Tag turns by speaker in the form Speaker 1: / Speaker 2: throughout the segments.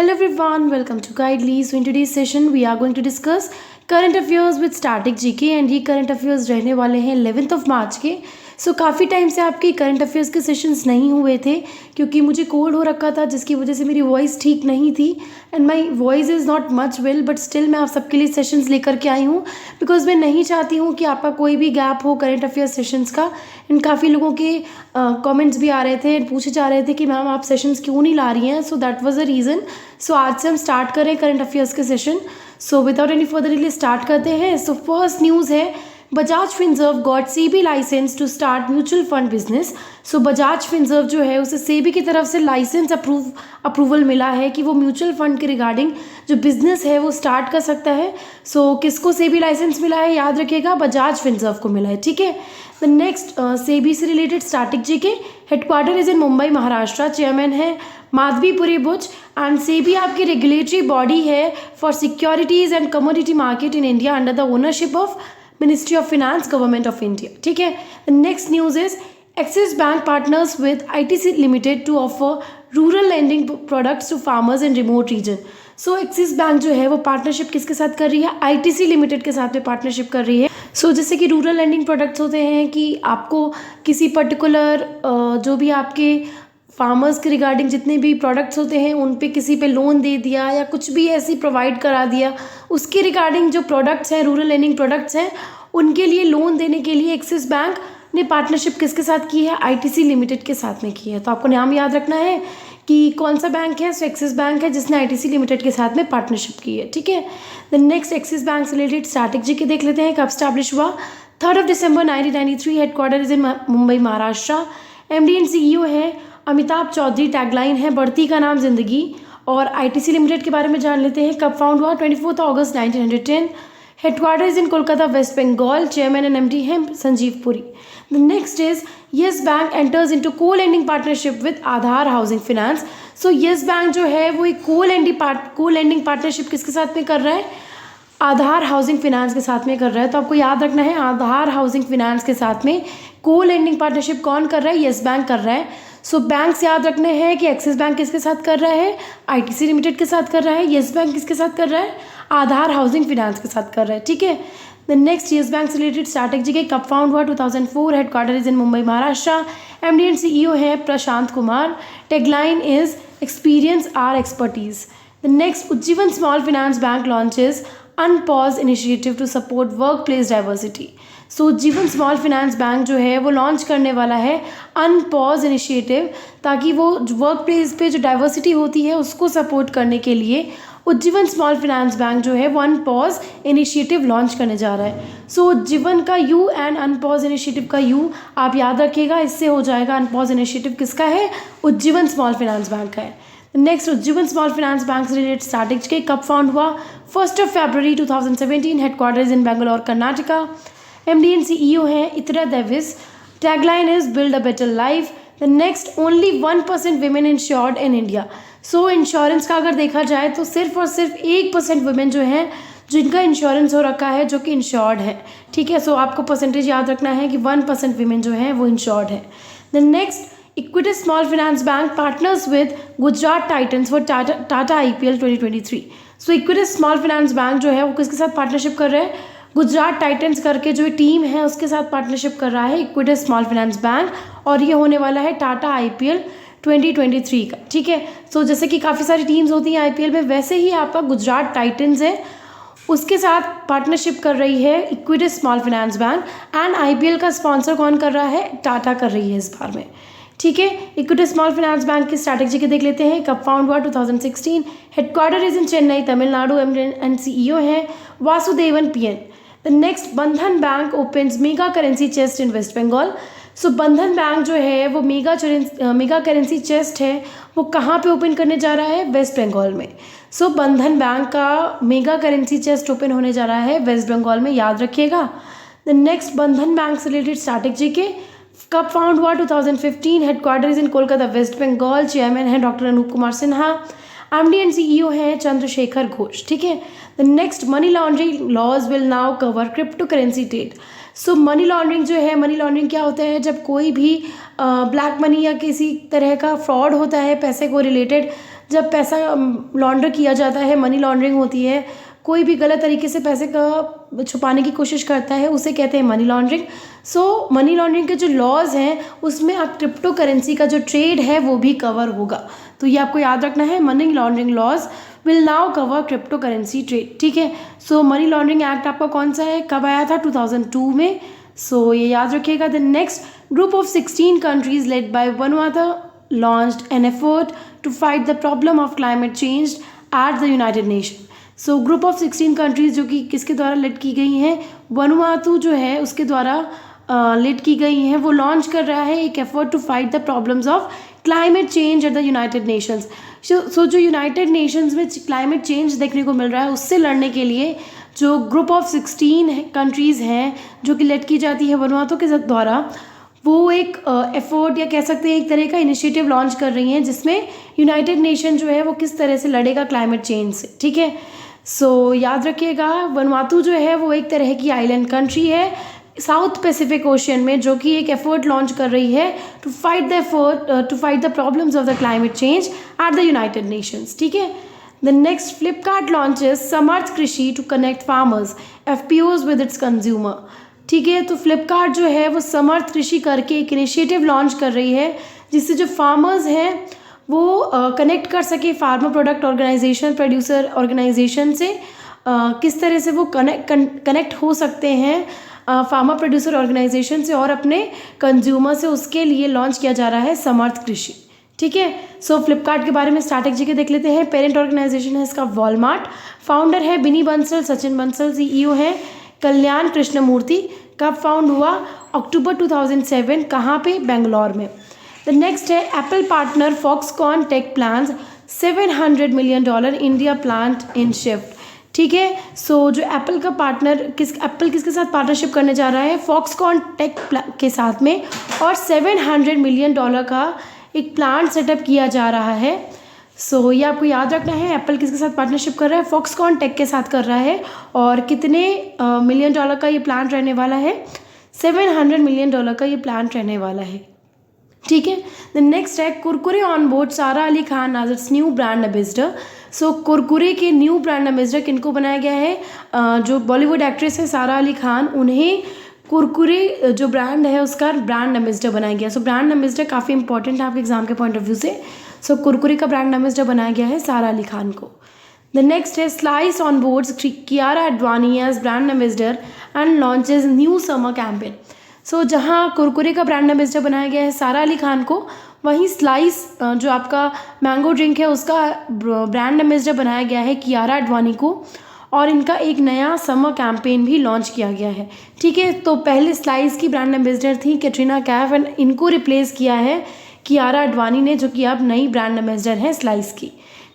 Speaker 1: Hello everyone, welcome to Guidely. So in today's session we are going to discuss current affairs with static GK and ये current affairs रहने वाले हैं 11th of March के. सो काफ़ी time से आपके current affairs के sessions नहीं हुए थे क्योंकि मुझे कोल्ड हो रखा था जिसकी वजह से मेरी वॉइस ठीक नहीं थी and my voice is not much well but still मैं आप सबके लिए सेशंस लेकर के आई हूँ बिकॉज मैं नहीं चाहती हूँ कि आपका कोई भी गैप हो करंट अफेयर्स सेशंस का. एंड काफ़ी लोगों के कमेंट्स भी आ रहे थे एंड पूछे जा रहे थे कि मैम आप सेशंस क्यों नहीं ला रही हैं. So that was the reason. So आज से हम स्टार्ट करें करंट अफेयर्स के session. So without any further delay start करते हैं. सो फर्स्ट न्यूज़ है Bajaj Finserv got SEBI licence to start mutual fund business. So Bajaj Finserv जो है उसे सेबी की तरफ से लाइसेंस अप्रूवल मिला है कि वो म्यूचुअल फंड के रिगार्डिंग जो बिजनेस है वो स्टार्ट कर सकता है. सो किसको सेबी लाइसेंस मिला है याद रखिएगा, बजाज फिनसर्व को मिला है. ठीक है. द नेक्स्ट सेबी से related static GK. Headquarter is in Mumbai Maharashtra. Chairman है माधवीपुरी बुच एंड सेबी आपकी रेगुलेटरी बॉडी है for securities and commodity market in India under the ownership of ministry of finance government of India. ठीक है. The next news is Axis bank partners with ITC limited to offer rural lending products to farmers in remote region. So Axis bank जो है वो partnership किसके साथ कर रही है, आईटीसी लिमिटेड के साथ में पार्टनरशिप कर रही है. सो जैसे कि रूरल लेंडिंग प्रोडक्ट्स होते हैं कि आपको किसी पर्टिकुलर जो भी आपके फार्मर्स के रिगार्डिंग जितने भी प्रोडक्ट्स होते हैं उन पे किसी पे लोन दे दिया या कुछ भी ऐसी प्रोवाइड करा दिया, उसके रिगार्डिंग जो प्रोडक्ट्स हैं रूरल लेंडिंग प्रोडक्ट्स हैं उनके लिए लोन देने के लिए एक्सिस बैंक ने पार्टनरशिप किसके साथ की है, आईटीसी लिमिटेड के साथ में की है. तो आपको नाम याद रखना है कि कौन सा बैंक है. सो एक्सिस बैंक है जिसने आईटीसी लिमिटेड के साथ में पार्टनरशिप की है. ठीक है. द नेक्स्ट एक्सिस बैंक से रिलेटेड स्ट्रैटेजी के देख लेते हैं. कब स्टैब्लिश हुआ, 3 दिसंबर 1993. Headquarter is in Mumbai Maharashtra. MD and CEO है अमिताभ चौधरी. टैगलाइन है बढ़ती का नाम जिंदगी. और आईटीसी लिमिटेड के बारे में जान लेते हैं. कब फाउंड हुआ, 24 August 1910. Headquarter is in Kolkata waste Bengal. Chairman and MD हैं Sanjiv Puri. The next is Yes Bank enters into co lending partnership with Aadhar housing finance. So Yes Bank जो है वो एक को लेंडिंग पार्टनरशिप किसके साथ में कर रहा है, आधार हाउसिंग फाइनेंस के साथ में कर रहा है. तो आपको याद रखना है आधार हाउसिंग फाइनेंस के साथ में को लेंडिंग पार्टनरशिप कौन कर रहा है, येस बैंक कर रहा है. सो बैंक्स याद रखने हैं कि एक्सिस बैंक किसके साथ कर रहा है, आईटीसी लिमिटेड के साथ कर रहा है. येस बैंक किसके साथ कर रहा है, आधार हाउसिंग फाइनेंस के साथ कर रहा है. ठीक है. द नेक्स्ट येस बैंक से रिलेटेड स्ट्रैटेजी के कब फाउंड हुआ, 2004. Headquarter is in Mumbai Maharashtra. MD and CEO है Prashant Kumar. Tagline is experience our expertise. The next Ujjivan small finance bank launches unpause initiative to support work place diversity. So Ujjivan small finance bank जो है वो launch करने वाला है अनपॉज इनिशिएटिव ताकि वो work place पे जो डाइवर्सिटी होती है उसको सपोर्ट करने के लिए उज्जीवन स्मॉल फाइनेंस बैंक जो है वो अनपॉज इनिशिएटिव लॉन्च करने जा रहा है. सो उज्जीवन का यू एंड अनपॉज इनिशिएटिव का यू आप याद रखिएगा, इससे हो जाएगा अनपॉज इनिशिएटिव किसका है, उज्जीवन स्मॉल फाइनेंस बैंक का है. Next Ujjivan small finance bank से रिलेटेड स्ट्रैटेजी के कब फाउंड हुआ, 1 फरवरी 2017. Headquarter in Bangalore Karnataka. MD and CEO हैं Ittira Davis. Tagline is build a better life. The next only 1% women insured in India. So insurance का अगर देखा जाए तो सिर्फ और सिर्फ 1% वुमेन जो हैं जिनका इंश्योरेंस हो रखा है जो कि इंश्योर्ड है. ठीक है. सो आपको परसेंटेज याद रखना है कि 1% विमेन जो हैं वो इंश्योर्ड है. The next equity small finance bank partners with Gujarat titans for Tata IPL 2023. So equity small finance bank जो है वो किसके साथ पार्टनरशिप कर रहे हैं, गुजरात टाइटन्स करके जो टीम है उसके साथ पार्टनरशिप कर रहा है इक्विटी स्मॉल फाइनेंस बैंक. और ये होने वाला है टाटा आईपीएल 2023 का. ठीक है. सो जैसे कि काफ़ी सारी टीम्स होती हैं आईपीएल में, वैसे ही आपका गुजरात टाइटन्स है उसके साथ पार्टनरशिप कर रही है equity small finance bank. And IPL का स्पॉन्सर कौन कर रहा है, टाटा कर रही है इस बार में. ठीक है. इक्विटी स्मॉल फाइनेंस बैंक की स्ट्रैटेजी के देख लेते हैं. कब फाउंड हुआ, 2016. Headquarter is in Chennai Tamil Nadu. And CEO है Vasudevan PN. The next Bandhan bank opens mega currency chest in West Bengal. So Bandhan bank जो है वो मेगा करेंसी चेस्ट है वो कहाँ पे ओपन करने जा रहा है, वेस्ट बंगाल में. सो बंधन बैंक का मेगा करेंसी चेस्ट ओपन होने जा रहा है वेस्ट बंगाल में, याद रखिएगा. द नेक्स्ट बंधन बैंक से रिलेटेड स्ट्रैटेजी के कब फाउंड हुआ, 2015. Headquarter is in Kolkata waste Bengal. Chairman है doctor Anup Kumar Sinha. MD and CEO हैं चंद्रशेखर घोष. ठीक है. The next money laundering laws will now cover crypto currency trade. So money laundering जो है, मनी लॉन्ड्रिंग क्या होता है, जब कोई भी ब्लैक मनी या किसी तरह का फ्रॉड होता है पैसे को रिलेटेड जब पैसा लॉन्डर किया जाता है, मनी लॉन्ड्रिंग होती है, कोई भी गलत तरीके से पैसे का छुपाने की कोशिश करता है, उसे कहते हैं मनी लॉन्ड्रिंग। सो मनी लॉन्ड्रिंग के जो लॉज हैं उसमें अब क्रिप्टो करेंसी का जो ट्रेड है वो भी कवर होगा। तो ये आपको याद रखना है, money laundering laws will now cover crypto currency trade. ठीक है, सो मनी लॉन्ड्रिंग एक्ट आपका कौन सा है, कब आया था, 2002 में। सो ये याद रखिएगा। The next group of 16 countries led by Vanuatu launched an effort to fight the problem of climate change at the United Nations। So group of 16 countries जो कि किसके द्वारा लेड की गई हैं, वनुआतू जो है उसके द्वारा लेड की गई हैं, वो लॉन्च कर रहा है एक effort to fight the problems of climate change at the United Nations. So जो यूनाइटेड नेशंस में क्लाइमेट चेंज देखने को मिल रहा है उससे लड़ने के लिए जो ग्रुप ऑफ 16 कंट्रीज़ हैं जो कि लेड की जाती है वनुआतू के द्वारा, वो एक एफर्ट या कह सकते हैं एक तरह का इनिशिएटिव लॉन्च कर रही हैं जिसमें यूनाइटेड नेशन जो है वो किस तरह से लड़ेगा क्लाइमेट चेंज से। ठीक है, सो याद रखिएगा, वनुआतू जो है वो एक तरह की आइलैंड कंट्री है साउथ पैसिफिक ओशियन में, जो कि एक एफर्ट लॉन्च कर रही है to fight the problems of the climate change at the United Nations. ठीक है, the next Flipkart launches Samarth Krishi to connect farmers FPOs with its consumer. ठीक है, तो फ्लिपकार्ट जो है वो समर्थ कृषि करके एक इनिशिएटिव लॉन्च कर रही है जिससे जो फार्मर्स हैं वो कनेक्ट कर सके farmer product organisation, producer organisation से, किस तरह से वो कनेक्ट हो सकते हैं फार्मर प्रोड्यूसर ऑर्गेनाइजेशन से और अपने कंज्यूमर से, उसके लिए लॉन्च किया जा रहा है समर्थ कृषि। ठीक है, सो फ्लिपकार्ट के बारे में स्ट्रैटेजी के देख लेते हैं। पेरेंट ऑर्गेनाइजेशन है इसका वॉलमार्ट, फाउंडर है बिनी बंसल, सचिन बंसल सीईओ है, कल्याण कृष्णमूर्ति। कब फाउंड हुआ, अक्टूबर 2007, कहाँ पे, बेंगलोर में। द नेक्स्ट है Apple partner Foxconn tech plans $700 million India plant in shift. ठीक है, सो जो एप्पल का पार्टनर एप्पल किसके साथ पार्टनरशिप करने जा रहा है, फॉक्सकॉन टेक के साथ में, और $700 मिलियन का एक प्लांट सेटअप किया जा रहा है। सो ये आपको याद रखना है, एप्पल किसके साथ पार्टनरशिप कर रहा है, फॉक्सकॉन टेक के साथ कर रहा है, और कितने मिलियन डॉलर का ये प्लांट रहने वाला है, $700 मिलियन का ये प्लांट रहने वाला है। ठीक है, द नेक्स्ट है Kurkure on board Sara Ali Khan as its new brand ambassador. So Kurkure के न्यू ब्रांड एम्बेसडर किनको बनाया गया है, जो बॉलीवुड एक्ट्रेस है सारा अली खान, उन्हें कुरकुरे जो ब्रांड है उसका ब्रांड एम्बेसडर बनाया गया। सो ब्रांड एम्बेसडर काफ़ी इंपॉर्टेंट है आपके एग्जाम के पॉइंट ऑफ व्यू से। सो कुरकुरे का ब्रांड एम्बेसडर बनाया गया है सारा अली खान को। द नेक्स्ट है slice on boards Kiara Advani as brand ambassador and launches new summer campaign. So जहाँ कुरकुरे का ब्रांड एम्बेसडर बनाया गया है सारा अली खान को, वहीं स्लाइस जो आपका मैंगो ड्रिंक है उसका ब्रांड एम्बेसडर बनाया गया है कियारा अडवाणी को, और इनका एक नया समर कैंपेन भी लॉन्च किया गया है। ठीक है, तो पहले स्लाइस की ब्रांड एम्बेसडर थी कैटरीना कैफ, एंड इनको रिप्लेस किया है कियारा अडवाणी ने, जो कि अब नई ब्रांड एम्बेसडर है स्लाइस की।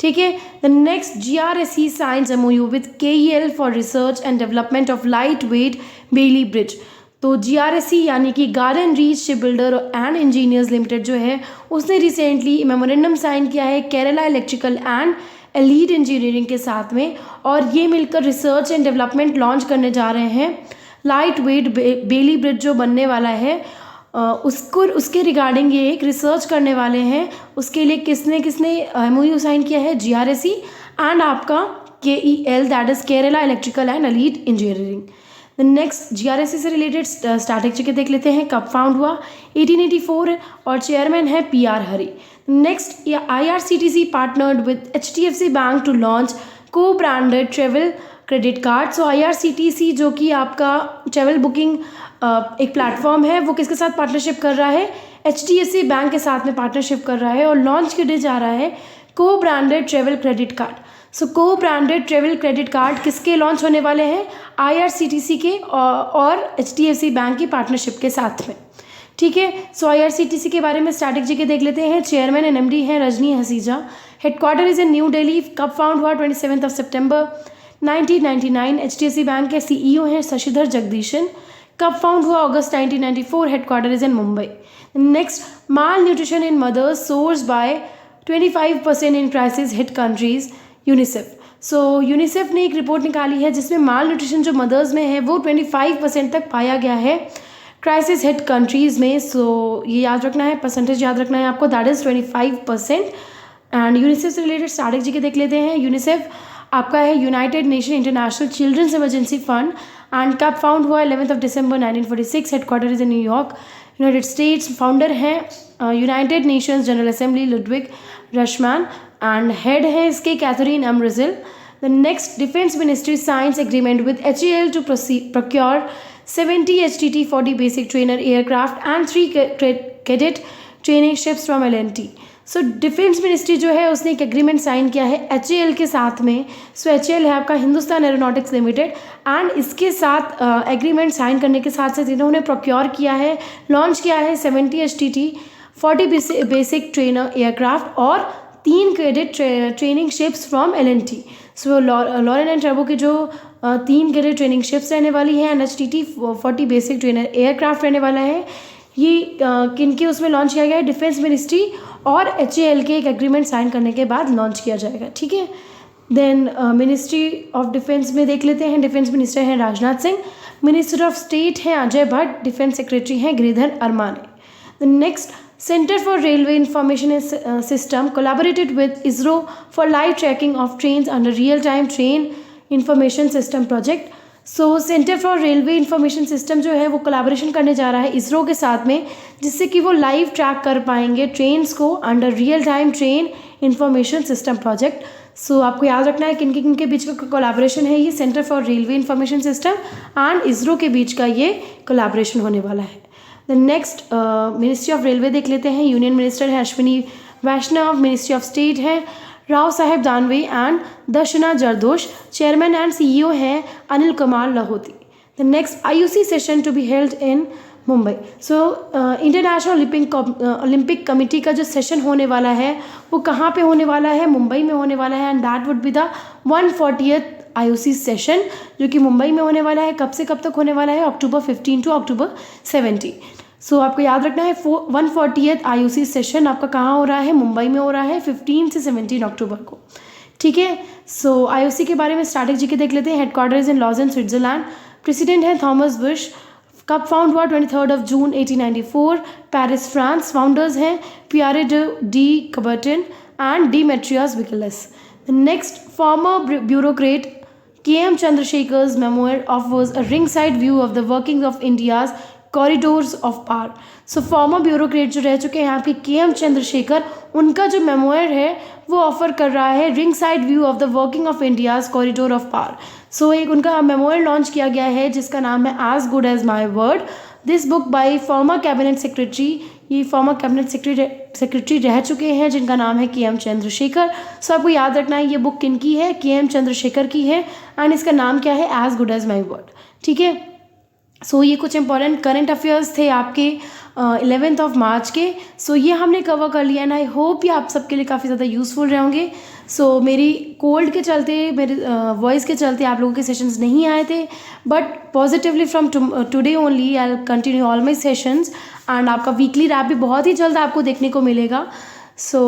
Speaker 1: ठीक है, the next GRSE signs MOU with KEL for research and development of lightweight Bailey bridge. तो GRSE यानी कि Garden Reach Shipbuilder and Engineers Limited जो है उसने रिसेंटली मेमोरेंडम साइन किया है Kerala electrical and allied engineering के साथ में, और ये मिलकर रिसर्च एंड डेवलपमेंट लॉन्च करने जा रहे हैं। लाइट वेट बेली ब्रिज जो बनने वाला है उसके रिगार्डिंग ये एक रिसर्च करने वाले हैं। उसके लिए किसने MOU साइन किया है, GRSE एंड आपका KEL, that is Kerala electrical and allied engineering. The next GRSE से रिलेटेड स्ट्रैटेजी के देख लेते हैं। कब फाउंड हुआ, 1884, और चेयरमैन है PR Hari. Next IRCTC partnered with HDFC bank to launch co branded travel credit card. So IRCTC जो कि आपका ट्रेवल बुकिंग एक प्लेटफॉर्म है, वो किसके साथ पार्टनरशिप कर रहा है, HDFC बैंक के साथ में पार्टनरशिप कर रहा है, और लॉन्च किया जा रहा है को ब्रांडेड ट्रेवल क्रेडिट कार्ड। सो को ब्रांडेड ट्रेवल क्रेडिट कार्ड किसके लॉन्च होने वाले हैं, IRCTC के और HDFC बैंक की पार्टनरशिप के साथ में। ठीक है, सो IRCTC के बारे में स्ट्रैटेजी के देख लेते हैं। चेयरमैन एंड MD हैं Rajni Hasija. Headquarter is in New Delhi. कब फाउंड हुआ, 27 सितंबर 1999। HDFC बैंक के CEO हैं शशिधर जगदीशन। कब फाउंड हुआ, अगस्त 1994। Headquarter is in Mumbai. Next, malnutrition in mothers soars by 25% in crisis hit countries, UNICEF. So UNICEF ने एक रिपोर्ट निकाली है जिसमें माल न्यूट्रिशन जो मदर्स में है वो 25% तक पाया गया है क्राइसिस हिट कंट्रीज़ में। सो ये याद रखना है, परसेंटेज याद रखना है आपको, दैट इज़ 25%। एंड यूनिसेफ से रिलेटेड स्टार्टिंग जी के देख लेते हैं। यूनिसेफ आपका है United Nation International Children's Emergency Fund and कब फाउंड हुआ 11 दिसंबर 1946। Headquarter is in New York, United States. Founder हैं United Nations General Assembly Ludwig Rajchman and head है इसके Catherine M Russell. The next, defence ministry signs agreement with HAL to procure 70 HTT 40 basic trainer aircraft and 3 cadet training ships from L&T। So defence ministry जो है उसने एक agreement sign किया है HAL के साथ में। सो HAL है आपका हिंदुस्तान एरोनॉटिक्स लिमिटेड एंड इसके साथ एग्रीमेंट साइन करने के साथ साथ इन्होंने प्रोक्योर किया है, लॉन्च किया है 70 HTT 40 बेसिक ट्रेनर एयरक्राफ्ट और 3 cadet training ships from L&T। So Larsen and टर्बो के जो 3 कैडेट ट्रेनिंग शिप्स रहने वाली है and HTT 40 basic trainer aircraft रहने वाला है, ये किनके उसमें लॉन्च किया गया है, डिफेंस मिनिस्ट्री और HAL के एक एग्रीमेंट साइन करने के बाद लॉन्च किया जाएगा, ठीक है। देन मिनिस्ट्री ऑफ डिफेंस में देख लेते हैं। डिफेंस मिनिस्टर हैं Rajnath Singh, minister of state हैं अजय भट्ट, डिफेंस सेक्रेटरी हैं Giridhar Aramane. The next, Center for Railway Information System collaborated with ISRO for live tracking of trains under real-time train information system project। So centre for railway information system जो है वो collaboration करने जा रहा है इसरो के साथ में, जिससे कि वो लाइव ट्रैक कर पाएंगे ट्रेन्स को under real time train information system project. So आपको याद रखना है किन के बीच का कोलैबोरेशन है ये, centre for railway information system and ISRO के बीच का ये कोलैबोरेशन होने वाला है। The next, ministry of railway देख लेते हैं। यूनियन मिनिस्टर है Ashwini Vaishnaw, ministry of state है Rao Saheb Danve and Darshana Jardosh, chairman and CEO है Anil Kumar Lahoti. The next, IOC session to be held in Mumbai. So International Olympic Committee का जो सेशन होने वाला है वो कहाँ पे होने वाला है, मुंबई में होने वाला है and that would be the 140th IOC session जो कि मुंबई में होने वाला है। कब से कब तक होने वाला है, October 15 to October 17। सो आपको याद रखना है 140th IOC सेशन आपका कहाँ हो रहा है, मुंबई में हो रहा है 15 से 17 अक्टूबर को, ठीक है। सो IOC के बारे में स्टार्टिंग जी के देख लेते हैं। Headquarters in Lausanne Switzerland, president है थॉमस बुश, कब फाउंड हुआ 23 जून 1894, पेरिस फ्रांस, फाउंडर्स हैं Pierre de Coubertin and Demetrios Vikelas. Next, former bureaucrat KM Chandrasekhar's memoir offers a ringside view of the workings of India's corridors of power. So farmer bureaucrat जो रह चुके हैं आपके KM Chandrashekhar, उनका जो memoir है वो ऑफर कर रहा है ring side view of the working of India's corridor of power. So एक उनका मेमोयर लॉन्च किया गया है जिसका नाम है as good as my word. This book by former cabinet secretary, ये फॉर्मर कैबिनेट सेक्रेटरी रह चुके हैं जिनका नाम है KM चंद्रशेखर। सो आपको याद रखना है ये बुक किनकी है, KM चंद्रशेखर की है एंड इसका नाम क्या है, as good as my word, ठीक है। सो ये कुछ इंपॉर्टेंट करंट अफेयर्स थे आपके 11 मार्च के। सो ये हमने कवर कर लिया एंड आई होप ये आप सबके लिए काफ़ी ज़्यादा यूज़फुल रहेंगे। सो मेरी कोल्ड के चलते, मेरे वॉइस के चलते आप लोगों के सेशंस नहीं आए थे, but positively from today only I will continue all my sessions and आपका वीकली रैप भी बहुत ही जल्द आपको देखने को मिलेगा। सो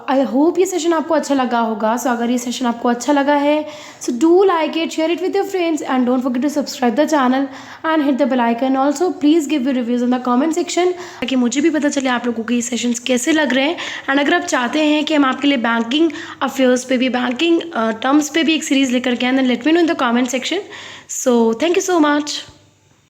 Speaker 1: आई होप ये सेशन आपको अच्छा लगा होगा। सो अगर ये सेशन आपको अच्छा लगा है so do like it, share it with your friends and don't forget to subscribe the channel and hit the bell icon. Also please give your reviews in the comment section ताकि मुझे भी पता चले आप लोगों के ये सेशंस कैसे लग रहे हैं। एंड अगर आप चाहते हैं कि हम आपके लिए बैंकिंग अफेयर्स पे भी, बैंकिंग टर्म्स पे भी एक सीरीज़ लेकर के आए, then let me know in the comment section. So thank you so much.